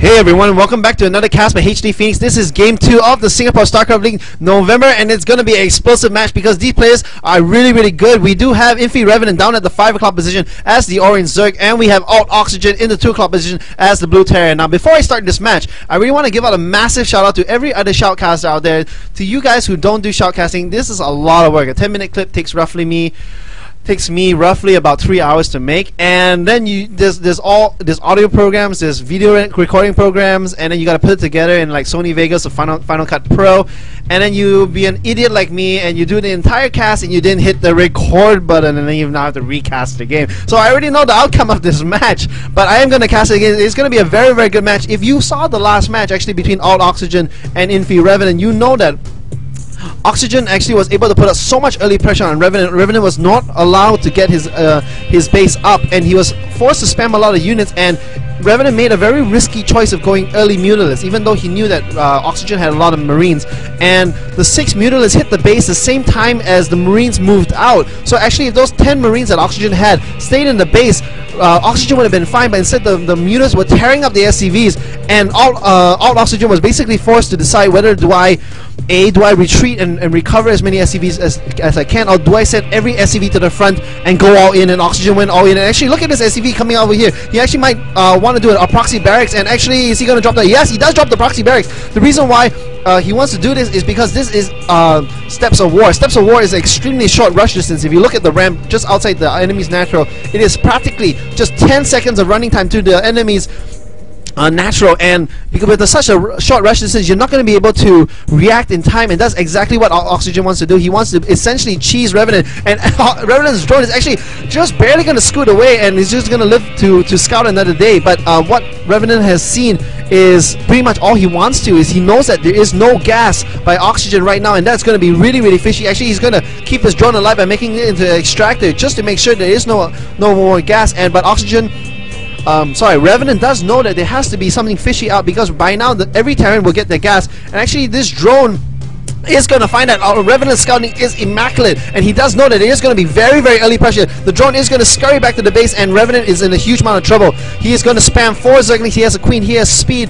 Hey everyone, welcome back to another cast by HD Phoenix. This is game 2 of the Singapore StarCraft League November, and it's going to be an explosive match because these players are really good. We do have inFiRevenant down at the 5 o'clock position as the orange Zerg, and we have aLtOxygeN in the 2 o'clock position as the blue Terror. Now before I start this match, I really want to give out a massive shout out to every other shoutcaster out there. To you guys who don't do shoutcasting, this is a lot of work. A 10-minute clip takes me roughly about 3 hours to make, and then there's audio programs, there's video recording programs, and then you gotta put it together in like Sony Vegas or Final Cut Pro, and then you be an idiot like me and you do the entire cast and you didn't hit the record button, and then you now have to recast the game. So I already know the outcome of this match, but I am gonna cast it again. It's gonna be a very good match. If you saw the last match actually between aLtOxygeN and inFiRevenant, you know that Oxygen actually was able to put up so much early pressure on Revenant. Revenant was not allowed to get his base up, and he was forced to spam a lot of units, and Revenant made a very risky choice of going early Mutalisk, even though he knew that Oxygen had a lot of Marines, and the 6 Mutalisk hit the base the same time as the Marines moved out. So actually if those 10 Marines that Oxygen had stayed in the base, Oxygen would have been fine, but instead the Mutalisk were tearing up the SCVs, and aLtOxygeN was basically forced to decide whether do I retreat and recover as many SCVs as I can, or do I send every SCV to the front and go all in, and Oxygen went all in. And actually look at this SCV coming over here. He actually might want to do a proxy barracks, and actually is he going to drop that? Yes, he does drop the proxy barracks. The reason why he wants to do this is because this is Steps of War. Steps of War is extremely short rush distance. If you look at the ramp just outside the enemy's natural, it is practically just 10 seconds of running time to the enemy's natural, and because with such a short rush distance, you're not going to be able to react in time, and that's exactly what aLtOxygeN wants to do. He wants to essentially cheese Revenant, and Revenant's drone is actually just barely going to scoot away, and he's just going to live to scout another day. But what Revenant has seen is pretty much all he wants to is he knows that there is no gas by Oxygen right now, and that's going to be really fishy. Actually, he's going to keep his drone alive by making it into an extractor just to make sure there is no more gas. And but Oxygen, Revenant does know that there has to be something fishy out, because by now every Terran will get their gas, and actually this drone is going to find out Revenant scouting is immaculate, and he does know that it is going to be very early pressure. The drone is going to scurry back to the base, and Revenant is in a huge amount of trouble. He is going to spam 4 Zerglings. He has a Queen, he has speed,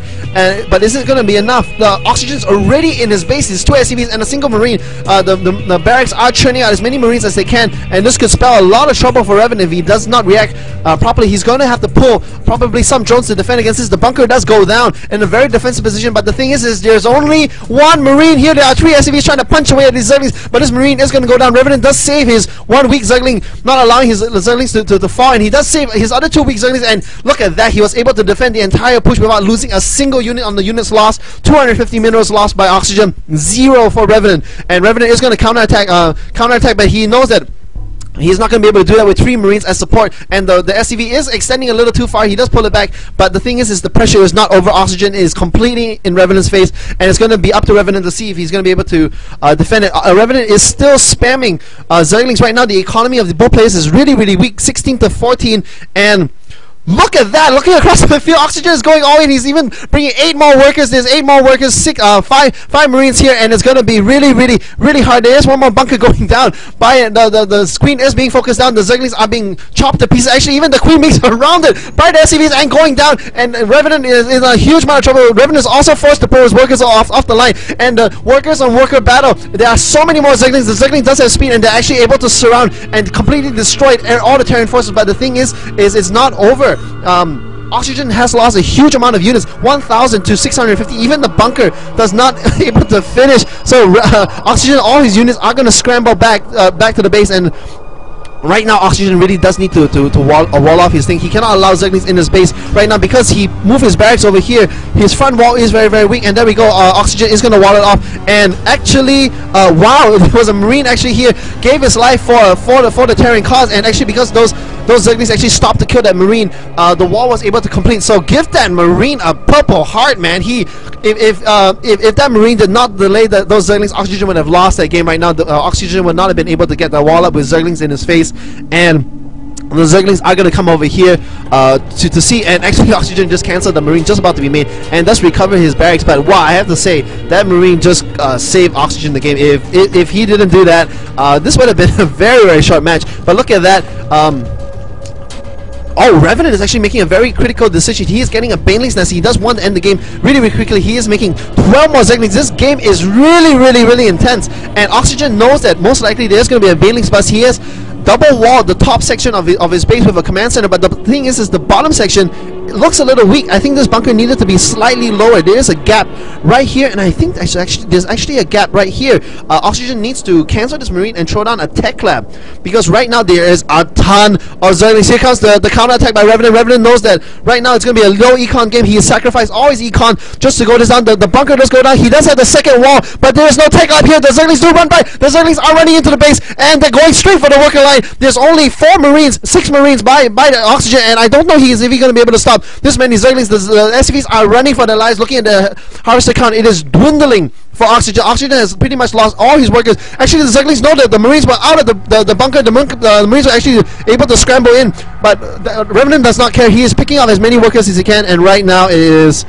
but this is going to be enough. The Oxygen's already in his base. There's 2 SCVs and a single Marine. The barracks are churning out as many Marines as they can, and this could spell a lot of trouble for Revenant if he does not react properly. He's going to have to pull probably some drones to defend against this. The bunker does go down in a very defensive position, but the thing is there's only 1 Marine here. There are 3 SCVs trying to punch away at these Zerglings, but this Marine is going to go down. Revenant does save his 1 weak Zergling, not allowing his Zerglings to fall, and he does save his other 2 weak Zerglings, and look at that, he was able to defend the entire push without losing a single unit on the units lost. 250 minerals lost by Oxygen, 0 for Revenant, and Revenant is going to counterattack, but he knows that he's not going to be able to do that with 3 Marines as support, and the SCV is extending a little too far. He does pull it back, but the thing is the pressure is not over. Oxygen is completely in Revenant's face, and it's going to be up to Revenant to see if he's going to be able to defend it. Revenant is still spamming Zerglings right now. The economy of the both players is really weak, 16 to 14, and look at that! Looking across the field, Oxygen is going all in. He's even bringing 8 more workers. There's 8 more workers, 5 Marines here, and it's going to be really hard. There is 1 more bunker going down. By the Queen is being focused down. The Zerglings are being chopped to pieces. Actually, even the Queen being surrounded by the SCVs and going down. And Revenant is in a huge amount of trouble. Revenant is also forced to pull his workers off the line. And the workers on worker battle, there are so many more Zerglings. The Zergling does have speed, and they're actually able to surround and completely destroy all the Terran forces. But the thing is it's not over. Oxygen has lost a huge amount of units, 1,000 to 650. Even the bunker does not able to finish. So Oxygen, all his units are going to scramble back to the base, and right now Oxygen really does need to wall off his thing. He cannot allow Zerglings in his base right now because he moved his barracks over here. His front wall is very weak, and there we go. Oxygen is going to wall it off, and actually wow, there was a Marine actually here, gave his life for the Terran cause, and actually because those Zerglings actually stopped to kill that Marine, the wall was able to complete. So give that Marine a purple heart, man. If that Marine did not delay those Zerglings, Oxygen would have lost that game right now. Oxygen would not have been able to get the wall up with Zerglings in his face, and the Zerglings are going to come over here to see, and actually Oxygen just cancelled the Marine just about to be made and thus recover his barracks. But wow, I have to say that Marine just saved Oxygen the game. If he didn't do that, this would have been a very short match. But look at that. Oh, Revenant is actually making a very critical decision. He is getting a Banelings Nest. He does want to end the game really, really quickly. He is making 12 more Zerglings. This game is really, really, really intense. And Oxygen knows that most likely there's going to be a Banelings bust. He has double walled the top section of his base with a command center, but the thing is the bottom section looks a little weak. I think this bunker needed to be slightly lower. There is a gap right here, and I think there's actually a gap right here. Oxygen needs to cancel this Marine and throw down a Tech Lab, because right now there is a ton of Zerglings. Here comes the counter attack by Revenant. Revenant knows that right now it's going to be a low econ game. He has sacrificed all his econ just to go this down. The bunker does go down. He does have the second wall, but there is no Tech Lab here. The Zerglings do run by. The Zerglings are running into the base, and they're going straight for the worker line. There's only 6 Marines by the Oxygen, and I don't know if he's going to be able to stop this many Zerglings. The SCVs are running for their lives. Looking at the harvester count, it is dwindling for Oxygen. Oxygen has pretty much lost all his workers. Actually, the Zerglings know that the Marines were out of the bunker. The Marines were actually able to scramble in, but Revenant does not care. He is picking off as many workers as he can, and right now it is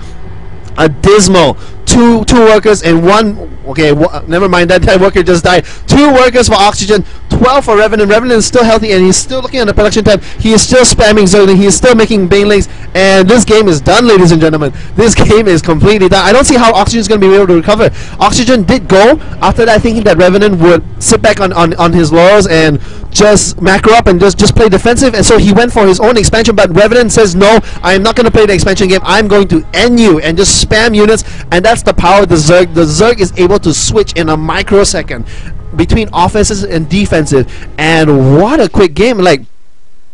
a dismal two workers and one. Okay, never mind, that worker just died. 2 workers for Oxygen, 12 for Revenant. Revenant is still healthy, and he's still looking at the production tab. He is still spamming Zergling. He is still making Banelings, and this game is done, ladies and gentlemen. This game is completely done. I don't see how Oxygen is going to be able to recover. Oxygen did go after that, thinking that Revenant would sit back on his laurels and just macro up and just play defensive, and so he went for his own expansion, but Revenant says, no, I am not going to play the expansion game. I'm going to end you and just spam units, and that's the power of the Zerg. The Zerg is able to switch in a microsecond between offenses and defensive, and what a quick game. Like,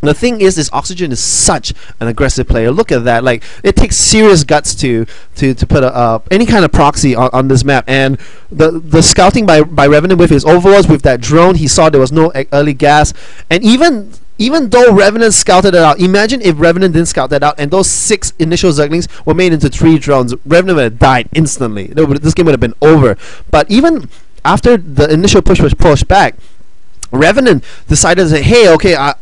the thing is Oxygen is such an aggressive player. Look at that. Like, it takes serious guts to put any kind of proxy on this map. And the scouting by Revenant with his overlords, with that drone, he saw there was no early gas, and even though Revenant scouted it out, imagine if Revenant didn't scout that out and those 6 initial Zerglings were made into 3 drones. Revenant would have died instantly. This game would have been over. But even after the initial push was pushed back, Revenant decided to say, hey, okay,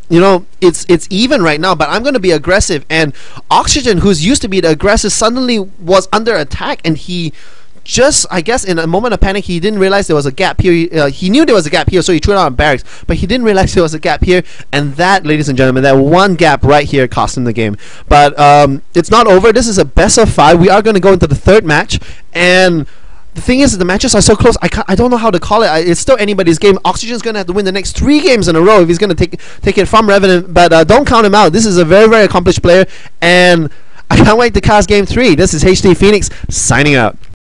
you know, it's even right now, but I'm going to be aggressive. And Oxygen, who's used to be the aggressive, suddenly was under attack, and he just, I guess, in a moment of panic, he didn't realize there was a gap here. He knew there was a gap here, so he threw it out on barracks, but he didn't realize there was a gap here, and that, ladies and gentlemen, that one gap right here cost him the game. But it's not over. This is a best of 5. We are going to go into the 3rd match, and the thing is, the matches are so close, I don't know how to call it. It's still anybody's game. Oxygen's going to have to win the next 3 games in a row if he's going to take it from Revenant, but don't count him out. This is a very, very accomplished player, and I can't wait to cast Game 3. This is HD Phoenix, signing out.